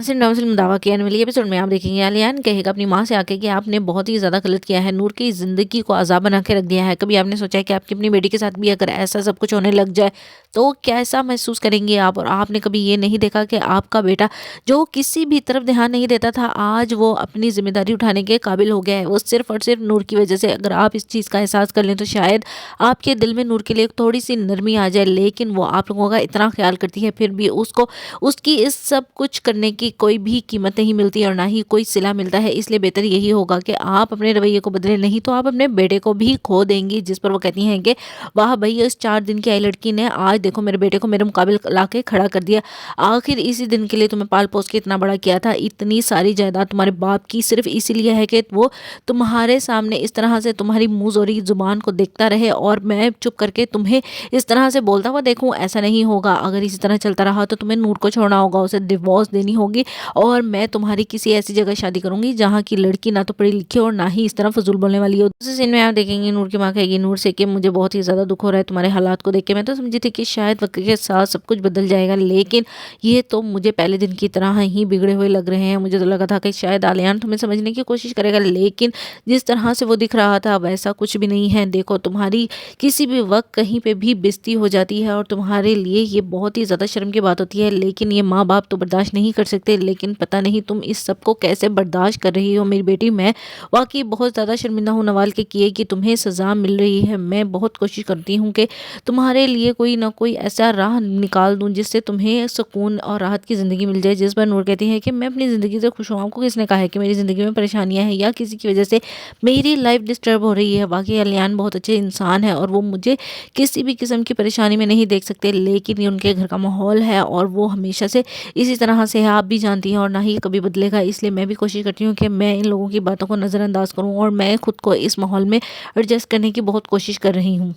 SIM दावा किया आने वाली एपिसोड में आप देखेंगे आलियान कहेगा अपनी माँ से आके कि आपने बहुत ही ज़्यादा गलत किया है, नूर की ज़िंदगी को अज़ाब बना के रख दिया है। कभी आपने सोचा है कि आपकी अपनी बेटी के साथ भी अगर ऐसा सब कुछ होने लग जाए तो कैसा महसूस करेंगे आप? और आपने कभी ये नहीं देखा कि आपका बेटा जो किसी भी तरफ ध्यान नहीं देता था, आज वो अपनी ज़िम्मेदारी उठाने के काबिल हो गया है, वो सिर्फ़ और सिर्फ़ नूर की वजह से। अगर आप इस चीज़ का एहसास कर लें तो शायद आपके दिल में नूर के लिए थोड़ी-सी नरमी आ जाए, लेकिन वो आप लोगों का इतना ख़्याल करती है, फिर भी उसको उसकी इस सब कुछ करने की कोई भी कीमत नहीं मिलती और ना ही कोई सिला मिलता है। इसलिए बेहतर यही होगा कि आप अपने रवैये को बदलें, नहीं तो आप अपने बेटे को भी खो देंगी। जिस पर वो कहती हैं कि वाह भई, इस 4 दिन की आई लड़की ने आज देखो मेरे बेटे को मेरे मुकाबिल लाके खड़ा कर दिया। आखिर इसी दिन के लिए तुम्हें पाल-पोस के इतना बड़ा किया था। इतनी सारी जायदाद तुम्हारे बाप की सिर्फ़ इसीलिए है कि वो तुम्हारे सामने इस तरह से तुम्हारी मुँहज़ोरी ज़ुबान को देखता रहे और मैं चुप करके तुम्हें इस तरह से बोलता हुआ देखूँ। ऐसा नहीं होगा। अगर इसी तरह चलता रहा तो तुम्हें नूर को छोड़ना होगा, उसे डिवोर्स देनी होगी और मैं तुम्हारी किसी ऐसी जगह शादी करूंगी जहाँ की लड़की ना तो पढ़ी लिखी हो ना ही इस तरह फजूल बोलने वाली हो। दूसरे सीन में आप देखेंगे नूर की माँ कहेगी नूर से कि मुझे बहुत ही ज़्यादा दुख हो रहा है तुम्हारे हालात को देख के। मैं तो समझी थी कि शायद वक्त के साथ सब कुछ बदल जाएगा, लेकिन ये तो मुझे पहले दिन की तरह ही बिगड़े हुए लग रहे हैं। मुझे तो लगा था कि शायद आलियान तुम्हें समझने की कोशिश करेगा, लेकिन जिस तरह से वो दिख रहा था वैसा कुछ भी नहीं है। देखो, तुम्हारी किसी भी वक्त कहीं पे भी बेइज्जती हो जाती है और तुम्हारे लिए ये बहुत ही ज़्यादा शर्म की बात होती है, लेकिन ये माँ बाप तो बर्दाश्त नहीं कर सकते। लेकिन पता नहीं तुम इस सब को कैसे बर्दाश्त कर रही हो मेरी बेटी। मैं वाकई बहुत ज़्यादा शर्मिंदा हूँ नवाल के किए कि तुम्हें सज़ा मिल रही है। मैं बहुत कोशिश करती हूँ कि तुम्हारे लिए कोई ना कोई ऐसा राह निकाल दूँ जिससे तुम्हें सुकून और राहत की ज़िंदगी मिल जाए। जिस पर नूर कहती है कि मैं अपनी ज़िंदगी से खुश हूँ, आपको किसने कहा है कि मेरी ज़िंदगी में परेशानियाँ हैं या किसी की वजह से मेरी लाइफ डिस्टर्ब हो रही है। वाकई अलियान बहुत अच्छे इंसान है और वो मुझे किसी भी किस्म की परेशानी में नहीं देख सकते, लेकिन ये उनके घर का माहौल है और वो हमेशा से इसी तरह से है, आप भी जानती हैं, और ना ही कभी बदलेगा। इसलिए मैं भी कोशिश करती हूँ कि मैं इन लोगों की बातों को नज़रअंदाज करूँ और मैं खुद को इस माहौल में एडजस्ट करने की बहुत कोशिश कर रही हूँ।